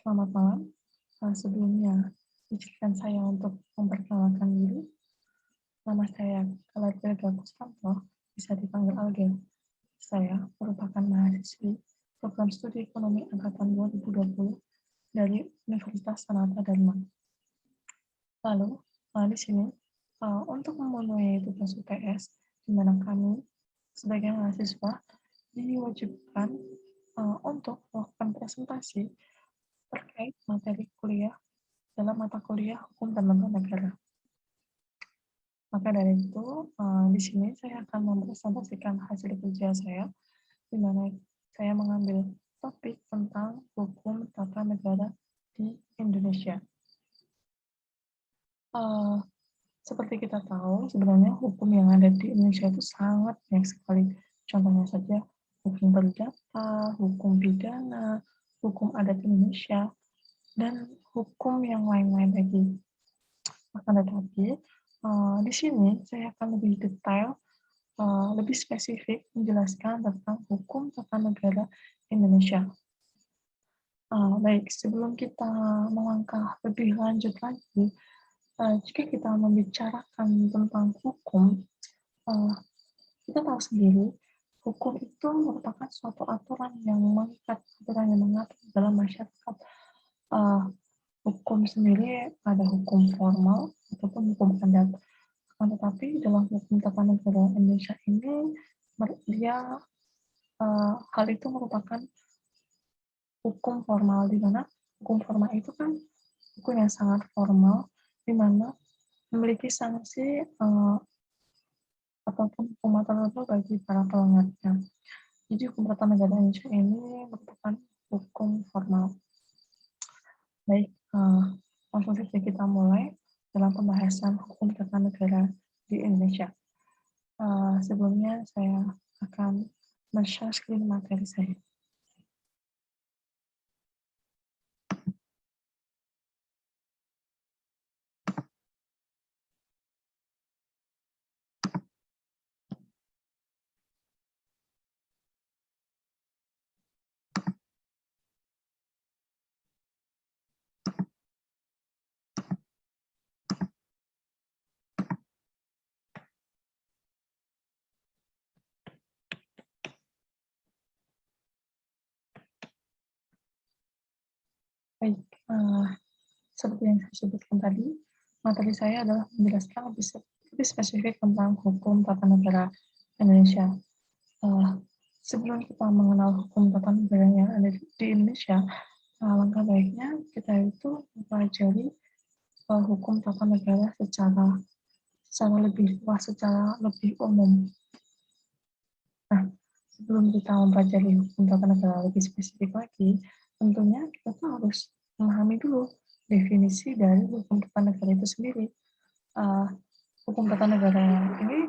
Selamat malam. Sebelumnya, izinkan saya untuk memperkenalkan diri. Nama saya Kalatia Gakustanto, bisa dipanggil Algel. Saya merupakan mahasiswi program studi ekonomi angkatan 2020 dari Universitas Sanata Dharma. Lalu, di sini, untuk memenuhi tugas UTS, di mana kami sebagai mahasiswa diwajibkan untuk melakukan presentasi terkait materi kuliah dalam mata kuliah Hukum dan Tata Negara. Maka dari itu, di sini saya akan mempresentasikan hasil kerja saya, di mana saya mengambil topik tentang hukum tata negara di Indonesia. Seperti kita tahu, sebenarnya hukum yang ada di Indonesia itu sangat banyak sekali. Contohnya saja, hukum perdata, hukum pidana, hukum adat Indonesia, dan hukum yang lain-lain lagi. Akan tetapi, di sini saya akan lebih detail, lebih spesifik menjelaskan tentang hukum tata negara Indonesia. Baik, sebelum kita melangkah lebih lanjut lagi, jika kita membicarakan tentang hukum, kita tahu sendiri, hukum itu merupakan suatu aturan yang mengikat, aturan yang mengatur dalam masyarakat. Hukum sendiri ada hukum formal ataupun hukum adat. Tetapi dalam hukum tata negara Indonesia ini, dia hal itu merupakan hukum formal, di mana hukum formal itu kan hukum yang sangat formal, di mana memiliki sanksi ataupun hukuman tertentu bagi para pelanggarnya. Jadi hukum tata negara Indonesia ini merupakan hukum formal. Baik, langsung saja kita mulai dalam pembahasan hukum tata negara di Indonesia. Sebelumnya saya akan men-share screen materi saya. Baik, seperti yang saya sebutkan tadi, materi saya adalah menjelaskan lebih spesifik tentang hukum tata negara Indonesia. Sebelum kita mengenal hukum tata negara yang ada di Indonesia, langkah baiknya kita itu mempelajari hukum tata negara secara lebih luas, secara lebih umum. Nah, sebelum kita mempelajari hukum tata negara lebih spesifik lagi, tentunya kita tuh harus memahami dulu definisi dari hukum tata negara itu sendiri. Hukum tata negara ini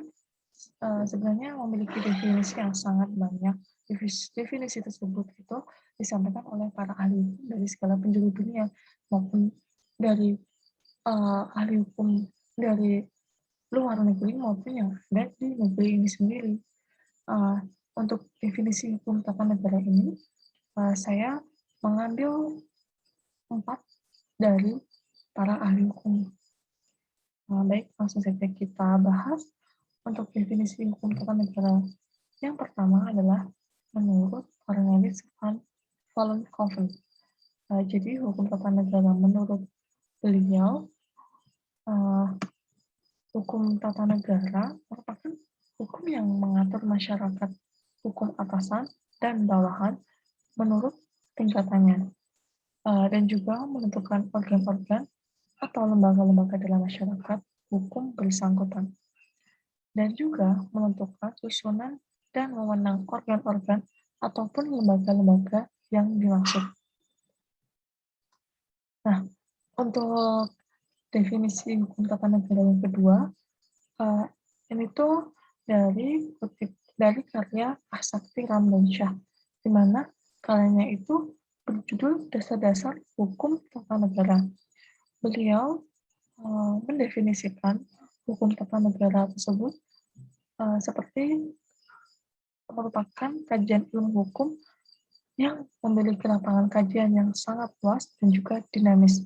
sebenarnya memiliki definisi yang sangat banyak. Definisi tersebut itu disampaikan oleh para ahli hukum dari segala penjuru dunia, maupun dari ahli hukum dari luar negeri maupun yang ada di negeri ini sendiri. Untuk definisi hukum tata negara ini, saya mengambil 4 dari para ahli hukum. Baik, langsung saja kita bahas. Untuk definisi hukum tata negara, yang pertama adalah menurut Cornelis van Vollenhoven. Jadi hukum tata negara menurut beliau, hukum tata negara merupakan hukum yang mengatur masyarakat, hukum atasan dan bawahan menurut tingkatannya, dan juga menentukan organ-organ atau lembaga-lembaga dalam masyarakat hukum bersangkutan, dan juga menentukan susunan dan wewenang organ-organ ataupun lembaga-lembaga yang dimaksud. Nah, untuk definisi hukum tata negara yang kedua, ini tuh dari karya Asakti Ramdansyah, di mana karyanya itu berjudul Dasar-Dasar Hukum Tata Negara. Beliau mendefinisikan hukum tata negara tersebut seperti merupakan kajian ilmu hukum yang memiliki lapangan kajian yang sangat luas dan juga dinamis.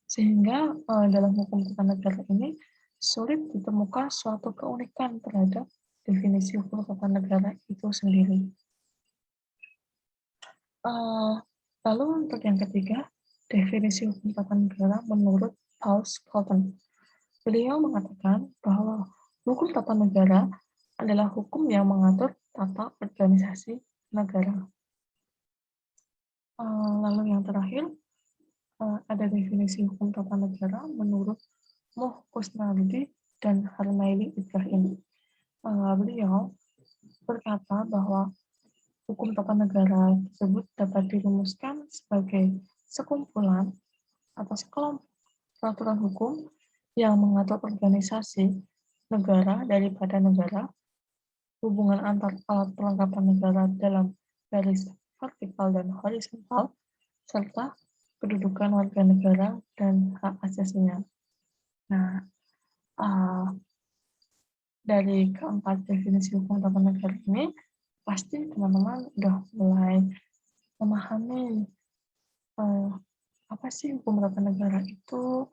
Sehingga dalam hukum tata negara ini sulit ditemukan suatu keunikan terhadap definisi hukum tata negara itu sendiri. Lalu untuk yang ketiga, definisi hukum tata negara menurut Paul Scruton. Beliau mengatakan bahwa hukum tata negara adalah hukum yang mengatur tata organisasi negara. Lalu yang terakhir, ada definisi hukum tata negara menurut Muh Kusnandi dan Harmaili Ibrahim. Beliau berkata bahwa hukum tata negara tersebut dapat dirumuskan sebagai sekumpulan atau sekelompok peraturan hukum yang mengatur organisasi negara daripada negara, hubungan antar alat perlengkapan negara dalam garis vertikal dan horizontal, serta kedudukan warga negara dan hak asasinya. Nah, dari keempat definisi hukum tata negara ini, pasti teman-teman udah mulai memahami apa sih hukum tata negara itu,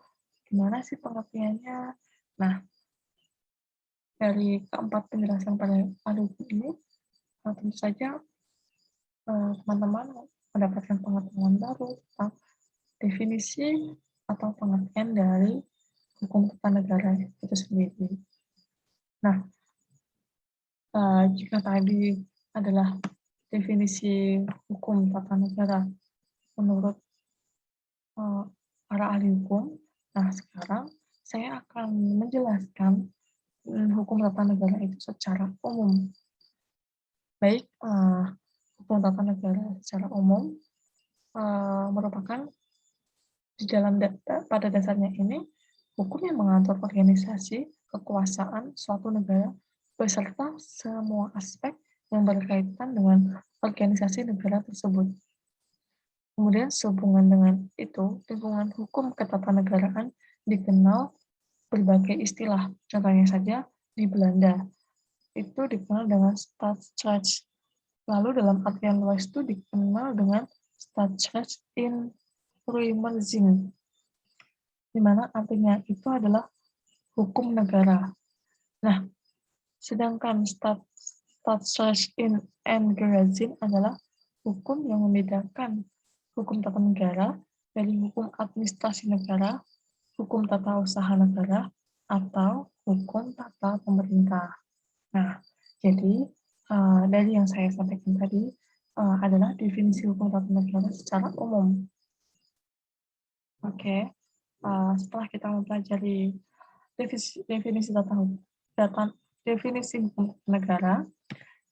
gimana sih pengertiannya. Nah, dari keempat penjelasan pada hukum ini, tentu saja teman-teman mendapatkan pengetahuan baru tentang definisi atau pengertian dari hukum tata negara itu sendiri. Nah, jika tadi adalah definisi hukum tata negara menurut para ahli hukum, nah sekarang saya akan menjelaskan hukum tata negara itu secara umum. Baik, hukum tata negara secara umum merupakan di dalam pada dasarnya ini hukum yang mengatur organisasi kekuasaan suatu negara beserta semua aspek yang berkaitan dengan organisasi negara tersebut. Kemudian sehubungan dengan itu, lingkungan hukum ketatanegaraan dikenal berbagai istilah. Contohnya saja di Belanda, itu dikenal dengan Staatsrecht. Lalu dalam artian luas itu dikenal dengan Staatsrecht in ruimer zin, di mana artinya itu adalah hukum negara. Nah, sedangkan Staatsrecht in Engrazin adalah hukum yang membedakan hukum tata negara dari hukum administrasi negara, hukum tata usaha negara, atau hukum tata pemerintah. Nah, jadi dari yang saya sampaikan tadi adalah definisi hukum tata negara secara umum. Oke, setelah kita mempelajari definisi definisi hukum negara,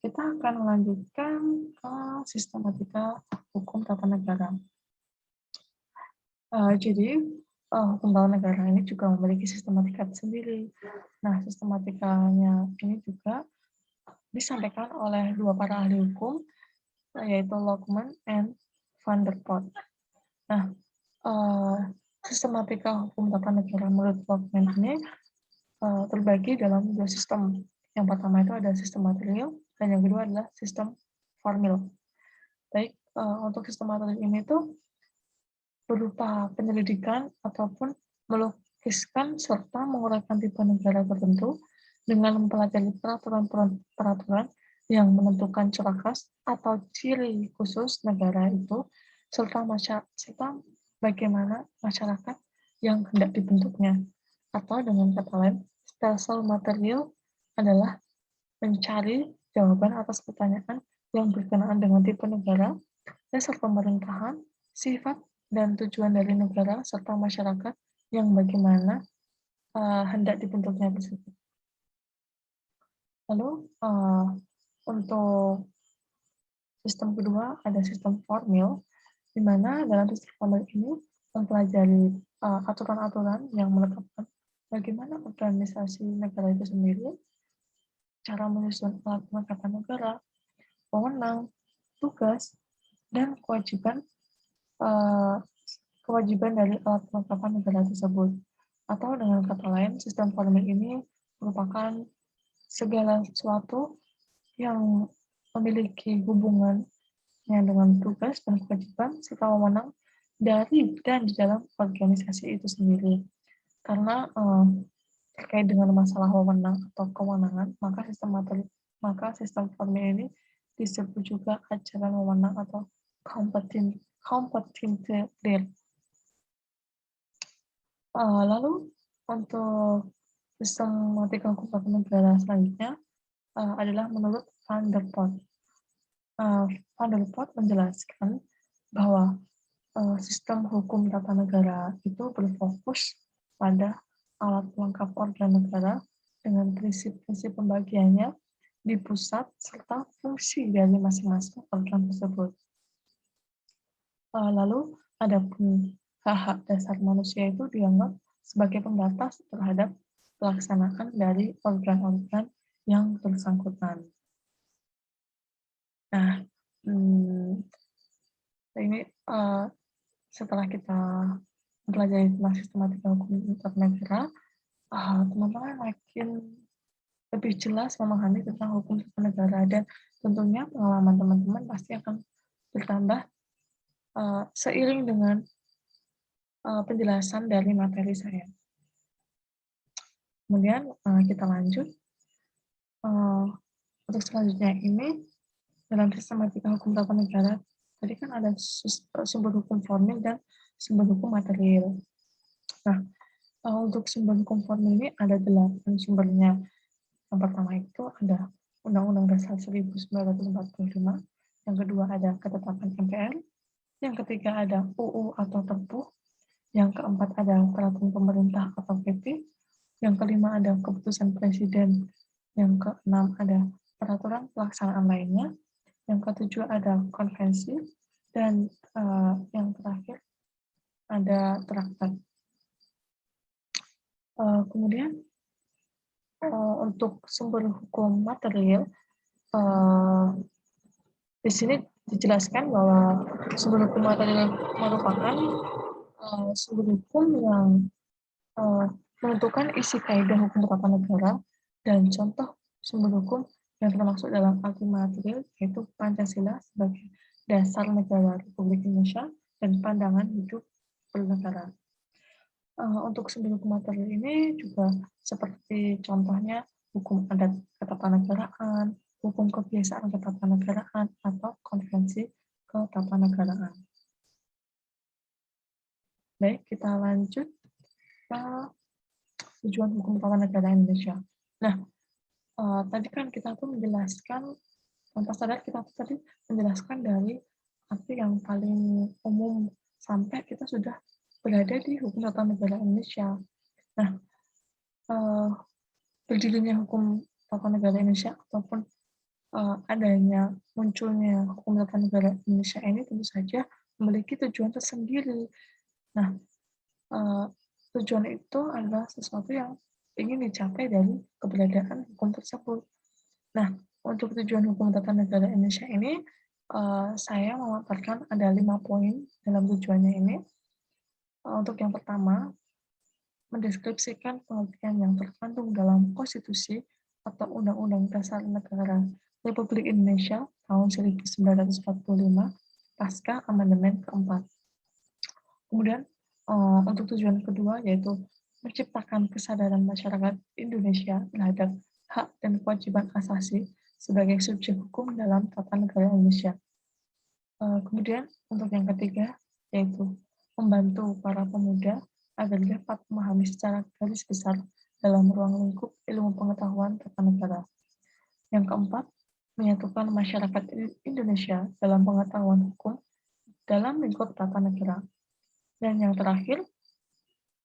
kita akan melanjutkan ke sistematika hukum tata negara. Jadi hukum tata negara ini juga memiliki sistematika sendiri. Nah, sistematikanya ini juga disampaikan oleh dua para ahli hukum, yaitu Lockman and Van der Pot. Nah, sistematika hukum tata negara menurut Lockman ini terbagi dalam dua sistem. Yang pertama itu ada sistem material, dan yang kedua adalah sistem formil. Baik, untuk sistem material ini itu berupa penyelidikan ataupun melukiskan serta menguraikan tipe negara tertentu dengan mempelajari peraturan-peraturan yang menentukan ciri khas atau ciri khusus negara itu, serta bagaimana masyarakat yang hendak dibentuknya. Atau dengan kata lain, stelsel material adalah mencari jawaban atas pertanyaan yang berkenaan dengan tipe negara, dasar pemerintahan, sifat dan tujuan dari negara serta masyarakat yang bagaimana hendak dibentuknya tersebut. Lalu untuk sistem kedua ada sistem formil, di mana dalam sistem formil ini mempelajari aturan-aturan yang menetapkan bagaimana organisasi negara itu sendiri, cara menyusun alat perlengkapan negara, wewenang, tugas, dan kewajiban dari alat perlengkapan negara tersebut. Atau dengan kata lain, sistem formil ini merupakan segala sesuatu yang memiliki hubungan yang dengan tugas dan kewajiban serta wewenang dari dan di dalam organisasi itu sendiri. Karena terkait dengan masalah wewenang atau kewenangan, maka sistem formil ini disebut juga ajaran wewenang atau competency theory. Lalu untuk sistematika hukum tata negara selanjutnya adalah menurut Van der Pol. Van der Pol menjelaskan bahwa sistem hukum tata negara itu berfokus pada alat pelengkap organ negara dengan prinsip-prinsip pembagiannya di pusat serta fungsi dari masing-masing organ tersebut. Lalu adapun hak-hak dasar manusia itu dianggap sebagai pembatas terhadap pelaksanaan dari organ-organ yang bersangkutan. Nah, ini setelah kita mempelajari tentang sistematika hukum tata negara, teman-teman makin lebih jelas memahami tentang hukum tata negara dan tentunya pengalaman teman-teman pasti akan bertambah seiring dengan penjelasan dari materi saya. Kemudian kita lanjut untuk selanjutnya ini dalam sistematika hukum tata negara tadi kan ada sumber hukum formil dan sumber hukum material. Nah, untuk sumber hukum formil ini ada 8 sumbernya. Yang pertama itu ada Undang-Undang Dasar 1945, yang kedua ada Ketetapan MPR, yang ketiga ada UU atau Perpu, yang keempat ada Peraturan Pemerintah atau PP, yang kelima ada Keputusan Presiden, yang keenam ada Peraturan Pelaksanaan lainnya, yang ketujuh ada Konvensi, dan yang terakhir ada Traktat. Kemudian untuk sumber hukum material, di sini dijelaskan bahwa sumber hukum material merupakan sumber hukum yang menentukan isi kaidah hukum tata negara dan contoh sumber hukum yang termasuk dalam arti material yaitu Pancasila sebagai dasar negara Republik Indonesia dan pandangan hidup bernegara. Untuk sumber hukum material ini juga seperti contohnya hukum adat ketatanegaraan, hukum kebiasaan ketatanegaraan, atau konvensi ketatanegaraan. Baik, kita lanjut ke tujuan hukum tata negara Indonesia. Nah, tadi kan kita tuh menjelaskan, tanpa sadar kita tuh tadi menjelaskan dari arti yang paling umum sampai kita sudah berada di hukum tata negara Indonesia. Nah, berdirinya hukum tata negara Indonesia ataupun adanya munculnya hukum tata negara Indonesia ini tentu saja memiliki tujuan tersendiri. Nah, tujuan itu adalah sesuatu yang ingin dicapai dari keberadaan hukum tersebut. Nah, untuk tujuan hukum tata negara Indonesia ini, saya memaparkan ada 5 poin dalam tujuannya ini. Untuk yang pertama, mendeskripsikan pengertian yang terkandung dalam konstitusi atau Undang-Undang Dasar Negara Republik Indonesia tahun 1945 pasca amandemen keempat. Kemudian untuk tujuan kedua yaitu menciptakan kesadaran masyarakat Indonesia terhadap hak dan kewajiban asasi sebagai subjek hukum dalam tata negara Indonesia. Kemudian untuk yang ketiga yaitu membantu para pemuda agar dapat memahami secara garis besar dalam ruang lingkup ilmu pengetahuan tata negara. Yang keempat, menyatukan masyarakat Indonesia dalam pengetahuan hukum dalam lingkup tata negara. Dan yang terakhir,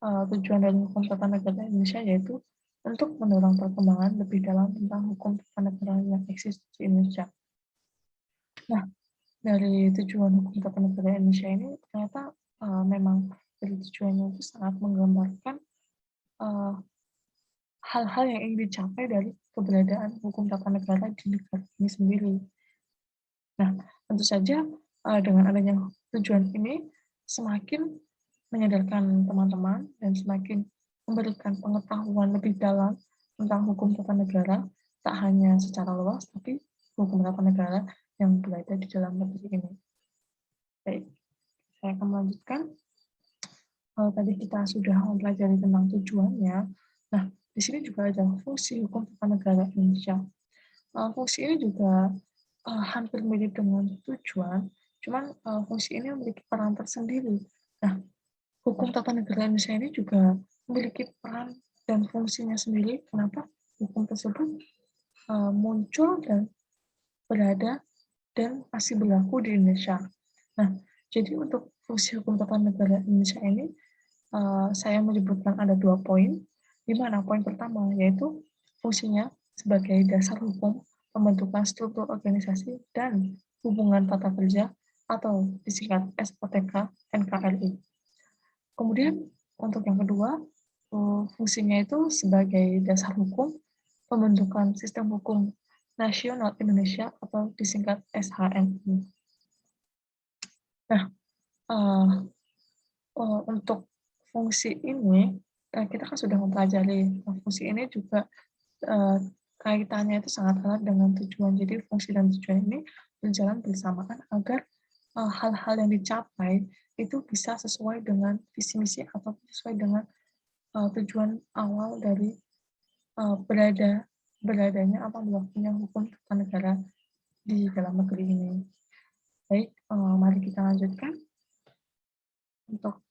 tujuan dari hukum tata negara Indonesia yaitu untuk mendorong perkembangan lebih dalam tentang hukum tata negara yang eksis di Indonesia. Nah, dari tujuan hukum tata negara Indonesia ini ternyata memang dari tujuannya itu sangat menggambarkan hal-hal yang ingin dicapai dari keberadaan hukum tata negara di negara ini sendiri. Nah, tentu saja dengan adanya tujuan ini semakin menyadarkan teman-teman dan semakin memberikan pengetahuan lebih dalam tentang hukum tata negara, tak hanya secara luas, tapi hukum tata negara yang berada di dalam negeri ini. Baik, saya akan melanjutkan. Tadi kita sudah mempelajari tentang tujuannya. Nah, di sini juga ada fungsi hukum tata negara Indonesia. Fungsi ini juga hampir mirip dengan tujuan, cuman fungsi ini memiliki peran tersendiri. Nah, hukum tata negara Indonesia ini juga memiliki peran dan fungsinya sendiri. Kenapa hukum tersebut muncul dan berada dan masih berlaku di Indonesia. Nah, jadi untuk fungsi hukum tata negara Indonesia ini, saya menyebutkan ada 2 poin, di mana poin pertama yaitu fungsinya sebagai dasar hukum pembentukan struktur organisasi dan hubungan tata kerja atau disingkat SOTK NKRI. Kemudian untuk yang kedua, fungsinya itu sebagai dasar hukum pembentukan sistem hukum nasional Indonesia atau disingkat SHNI. Nah, uh, untuk fungsi ini kita kan sudah mempelajari. Fungsi ini juga kaitannya itu sangat erat dengan tujuan. Jadi fungsi dan tujuan ini berjalan bersamaan agar hal-hal yang dicapai itu bisa sesuai dengan visi misi atau sesuai dengan tujuan awal dari beradanya atau berlakunya hukum tata negara di dalam negeri ini. Baik, mari kita lanjutkan. Untuk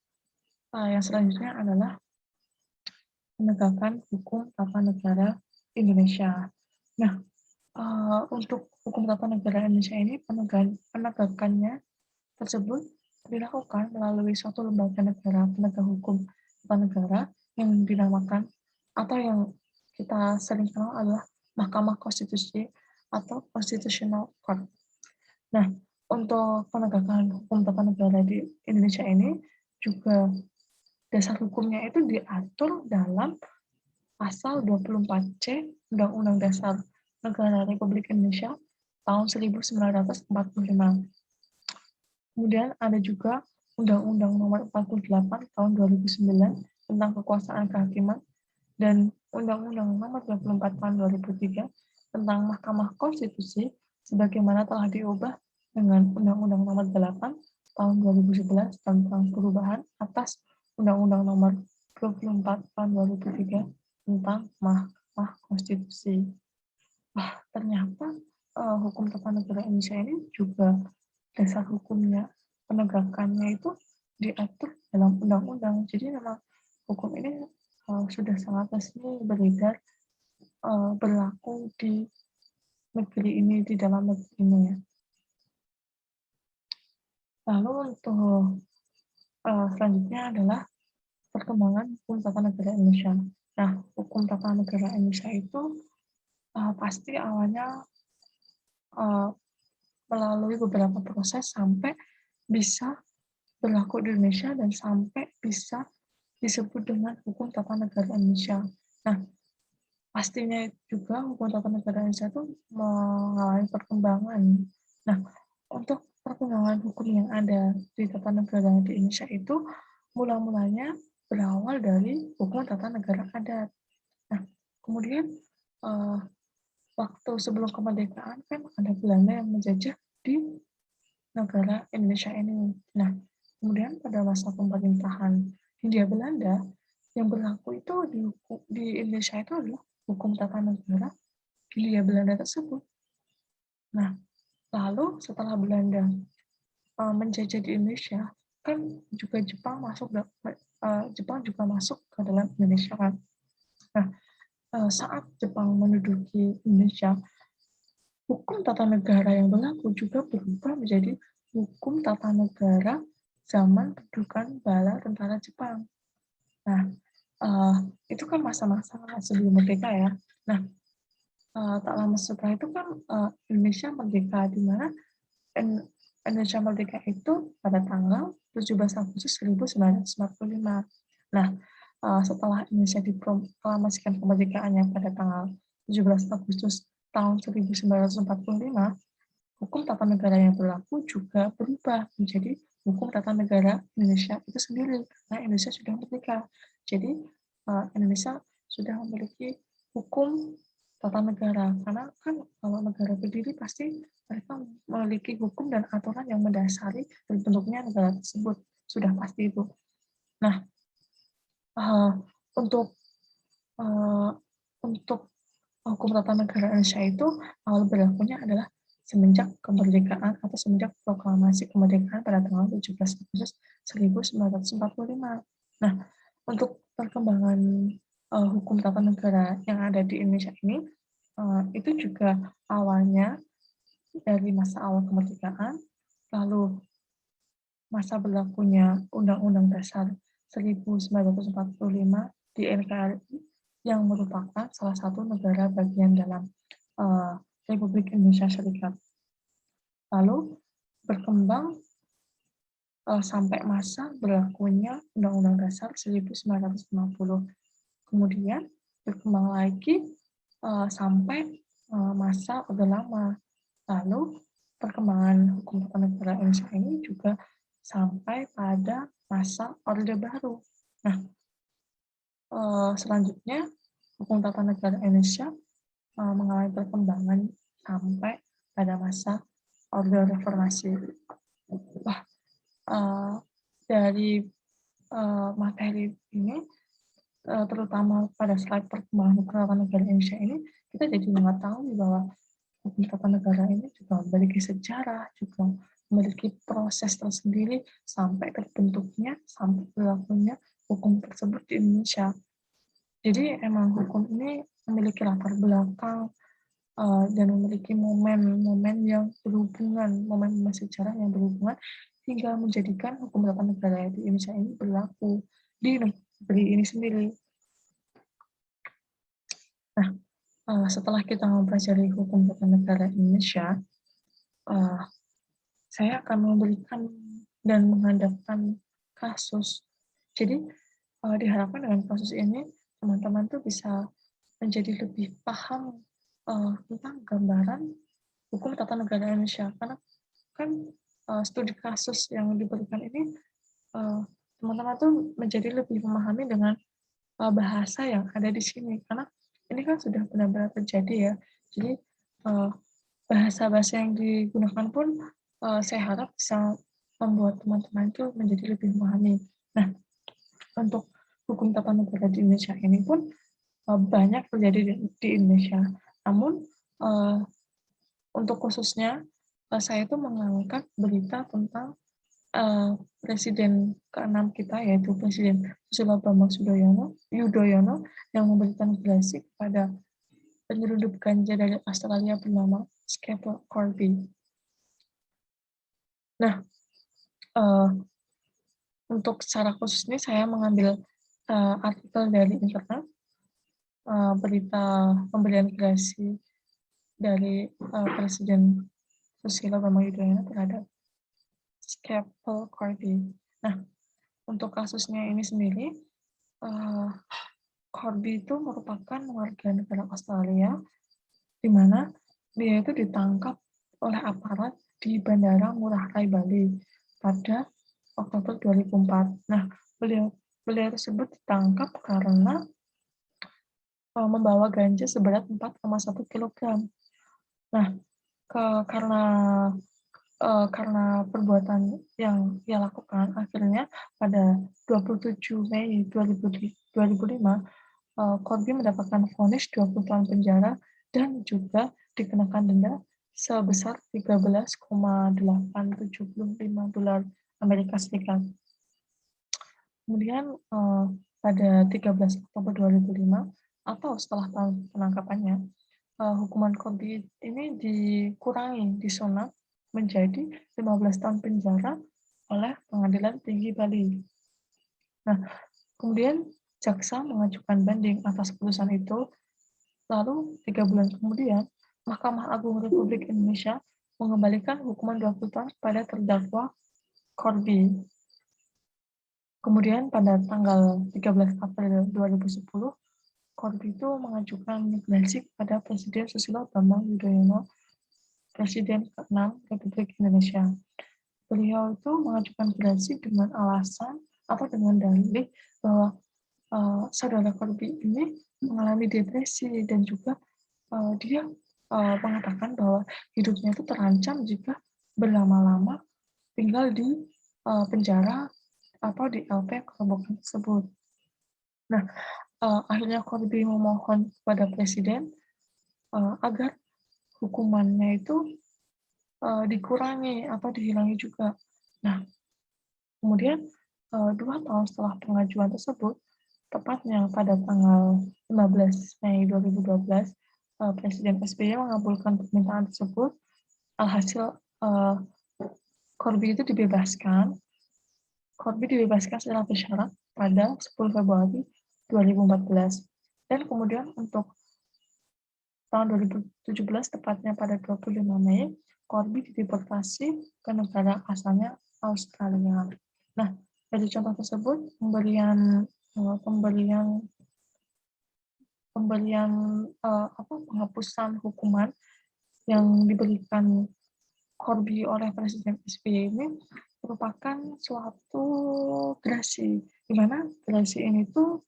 yang selanjutnya adalah penegakan hukum tata negara Indonesia. Nah, untuk hukum tata negara Indonesia ini penegakannya tersebut dilakukan melalui suatu lembaga negara penegak hukum tata negara yang dinamakan atau yang kita sering kenal adalah Mahkamah Konstitusi atau Constitutional Court. Nah, untuk penegakan hukum tata negara di Indonesia ini juga dasar hukumnya itu diatur dalam pasal 24C Undang-Undang Dasar Negara Republik Indonesia tahun 1945. Kemudian ada juga Undang-Undang Nomor 48 tahun 2009 tentang kekuasaan kehakiman dan Undang-Undang Nomor 24 tahun 2003 tentang Mahkamah Konstitusi sebagaimana telah diubah dengan Undang-Undang Nomor 8 tahun 2011 tentang perubahan atas Undang-Undang Nomor 24 tahun 2003 tentang Mahkamah Konstitusi. Wah, ternyata hukum tata negara Indonesia ini juga dasar hukumnya, penegakannya itu diatur dalam undang-undang. Jadi memang hukum ini sudah sangat resmi beredar, berlaku di negeri ini, di dalam negeri ini ya. Lalu untuk selanjutnya adalah perkembangan hukum tata negara Indonesia. Nah, hukum tata negara Indonesia itu pasti awalnya melalui beberapa proses sampai bisa berlaku di Indonesia dan sampai bisa disebut dengan hukum tata negara Indonesia. Nah, pastinya juga hukum tata negara Indonesia itu mengalami perkembangan. Nah, untuk perkembangan hukum yang ada di tata negara di Indonesia itu mula-mulanya berawal dari hukum tata negara adat. Nah, kemudian waktu sebelum kemerdekaan kan ada Belanda yang menjajah di negara Indonesia ini. Nah, kemudian pada masa pemerintahan Hindia Belanda yang berlaku itu di Indonesia itu adalah hukum tata negara Hindia Belanda tersebut. Nah, lalu setelah Belanda menjajah di Indonesia, kan juga Jepang juga masuk ke dalam Indonesia kan. Nah, saat Jepang menduduki Indonesia, hukum tata negara yang berlaku juga berubah menjadi hukum tata negara zaman kedudukan bala tentara Jepang. Nah, itu kan masa-masa sebelum merdeka ya. Nah, tak lama setelah itu kan Indonesia merdeka, di mana Indonesia merdeka itu pada tanggal 17 Agustus 1945. Nah, setelah Indonesia diproklamasikan kemerdekaannya pada tanggal 17 Agustus tahun 1945, hukum tata negara yang berlaku juga berubah menjadi hukum tata negara Indonesia itu sendiri. Nah, Indonesia sudah merdeka. Jadi, Indonesia sudah memiliki hukum tata negara. Karena kan kalau negara berdiri pasti mereka memiliki hukum dan aturan yang mendasari terbentuknya negara tersebut, sudah pasti itu. Nah, eee, untuk, eee, untuk hukum tata negara Indonesia itu awal berlakunya adalah semenjak kemerdekaan atau semenjak proklamasi kemerdekaan pada tanggal 17 Agustus 1945. Nah, untuk perkembangan, hukum tata negara yang ada di Indonesia ini, itu juga awalnya dari masa awal kemerdekaan, lalu masa berlakunya Undang-Undang Dasar 1945 di NKRI yang merupakan salah satu negara bagian dalam Republik Indonesia Serikat. Lalu berkembang sampai masa berlakunya Undang-Undang Dasar 1950. Kemudian berkembang lagi sampai masa Orde Lama. Lalu perkembangan hukum tata negara Indonesia ini juga sampai pada masa Orde Baru. Nah, selanjutnya hukum tata negara Indonesia mengalami perkembangan sampai pada masa Orde Reformasi. Wah, dari materi ini, terutama pada slide perkembangan hukum tata negara Indonesia ini, kita jadi mengetahui bahwa hukum tata negara ini juga memiliki sejarah, juga memiliki proses tersendiri sampai terbentuknya, sampai berlakunya hukum tersebut di Indonesia. Jadi emang hukum ini memiliki latar belakang dan memiliki momen-momen yang berhubungan, momen-momen sejarah yang berhubungan hingga menjadikan hukum tata negara di Indonesia ini berlaku di negeri ini sendiri. Nah, setelah kita mempelajari hukum tata negara Indonesia, saya akan memberikan dan menghadapkan kasus. Jadi, diharapkan dengan kasus ini, teman-teman tuh bisa menjadi lebih paham tentang gambaran hukum tata negara Indonesia. Karena kan studi kasus yang diberikan ini, teman-teman tuh menjadi lebih memahami dengan bahasa yang ada di sini. Karena ini kan sudah benar-benar terjadi ya. Jadi, bahasa-bahasa yang digunakan pun saya harap bisa membuat teman-teman itu menjadi lebih memahami. Nah, untuk hukum tata negara di Indonesia ini pun banyak terjadi di Indonesia. Namun untuk khususnya saya itu mengangkat berita tentang Presiden ke-6 kita, yaitu Presiden Susilo Bambang Yudhoyono yang memberikan gerasi kepada penyelundup ganja dari Australia bernama Skeppel Corby. Nah, untuk secara khusus ini saya mengambil artikel dari internet, berita pemberian gerasi dari Presiden Susilo Bambang Yudhoyono terhadap Skeppel Corby. Nah, untuk kasusnya ini sendiri, Corby itu merupakan warga negara Australia, di mana dia itu ditangkap oleh aparat di Bandara Ngurah Rai Bali pada Oktober 2004. Nah, beliau tersebut ditangkap karena membawa ganja seberat 4,1 kg. Nah, karena perbuatan yang ia lakukan, akhirnya pada 27 Mei 2005, Corby mendapatkan vonis 20 tahun penjara dan juga dikenakan denda sebesar $13,875 Amerika Serikat. Kemudian pada 13 Oktober 2005 atau setelah tahun penangkapannya, hukuman Corby ini dikurangi, disona menjadi 15 tahun penjara oleh Pengadilan Tinggi Bali. Nah, kemudian jaksa mengajukan banding atas putusan itu. Lalu 3 bulan kemudian, Mahkamah Agung Republik Indonesia mengembalikan hukuman 20 tahun kepada terdakwa Corby. Kemudian pada tanggal 13 April 2010, Corby itu mengajukan gerasi kepada Presiden Susilo Bambang Yudhoyono, Presiden ke-6 Republik Indonesia. Beliau itu mengajukan gerasi dengan alasan atau dengan dalih bahwa saudara Corby ini mengalami depresi dan juga dia, mengatakan bahwa hidupnya itu terancam jika berlama-lama tinggal di, penjara atau di LP kerobokan tersebut. Nah, akhirnya Corby memohon kepada presiden, agar hukumannya itu, dikurangi atau dihilangi juga. Nah, kemudian, 2 tahun setelah pengajuan tersebut, tepatnya pada tanggal 15 Mei 2012, Presiden SBY mengabulkan permintaan tersebut. Alhasil, eee, Corby itu dibebaskan. Corby dibebaskan secara bersyarat pada 10 Februari 2014. Dan kemudian untuk tahun 2017, tepatnya pada 25 Mei, Corby dideportasi ke negara asalnya Australia. Nah, dari contoh tersebut, pemberian pemberian, penghapusan hukuman yang diberikan Corby oleh Presiden SBY ini merupakan suatu gerasi, di mana gerasi ini tuh,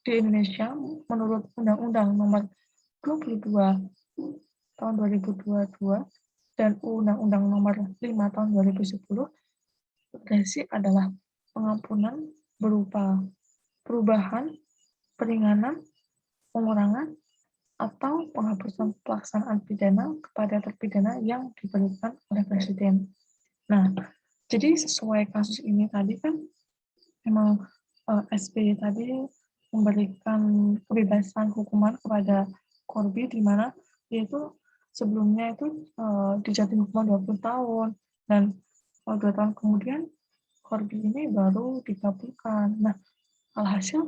di Indonesia menurut Undang-Undang Nomor 22 Tahun 2022 dan Undang-Undang Nomor 5 Tahun 2010, gerasi adalah pengampunan berupa perubahan, peringanan, pengurangan, atau penghapusan pelaksanaan pidana kepada terpidana yang diberikan oleh presiden. Nah, jadi sesuai kasus ini tadi kan memang, SBY tadi memberikan kebebasan hukuman kepada Corby, di mana dia itu sebelumnya itu, dijatuhi hukuman 20 tahun dan, 2 tahun kemudian Corby ini baru dikabulkan. Nah, alhasil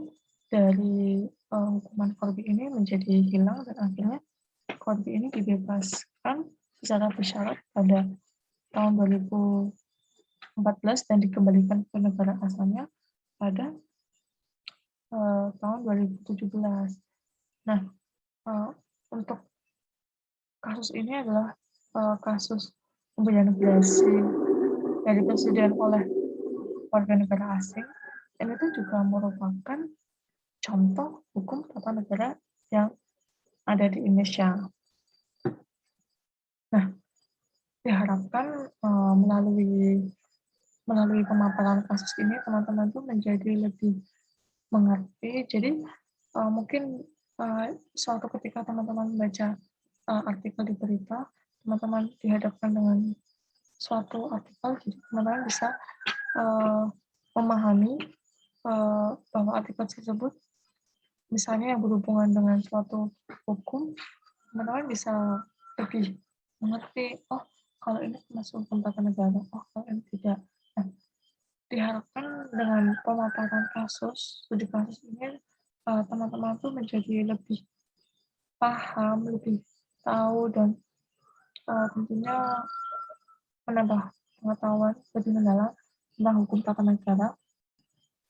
dari, hukuman Corby ini menjadi hilang dan akhirnya Corby ini dibebaskan secara bersyarat pada tahun 2014 dan dikembalikan ke negara asalnya pada, tahun 2017. Nah, eee, untuk kasus ini adalah, kasus pemberian gerasi dari presiden oleh warga negara asing, dan itu juga merupakan contoh hukum tata negara yang ada di Indonesia. Nah, diharapkan, melalui pemaparan kasus ini teman-teman tuh menjadi lebih mengerti. Jadi, mungkin, suatu ketika teman-teman membaca, artikel di berita, teman-teman dihadapkan dengan suatu artikel, jadi teman-teman bisa, eee, memahami, bahwa artikel tersebut misalnya yang berhubungan dengan suatu hukum, teman-teman bisa lebih mengerti, "Oh, kalau ini masuk hukum tata negara, oh kalau ini tidak." Nah, diharapkan dengan pemaparan kasus, studi kasus ini, teman-teman tuh menjadi lebih paham, lebih tahu dan, tentunya menambah pengetahuan lebih mendalam tentang hukum tata negara,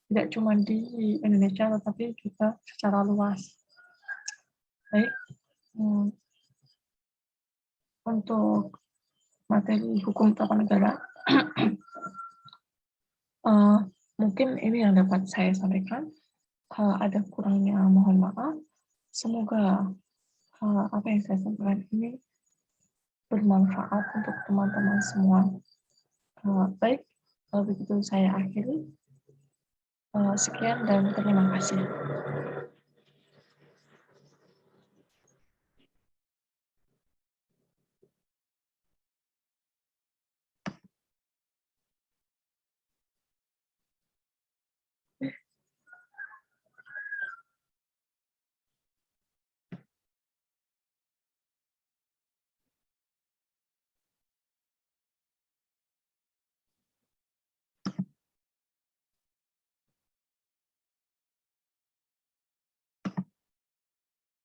tidak cuma di Indonesia tetapi juga secara luas. Baik, mmm, untuk materi hukum tata negara, eee, mungkin ini yang dapat saya sampaikan. Kalau ada kurangnya mohon maaf. Semoga, apa yang saya sampaikan ini bermanfaat untuk teman-teman semua. Baik, kalau begitu saya akhiri. Sekian dan terima kasih.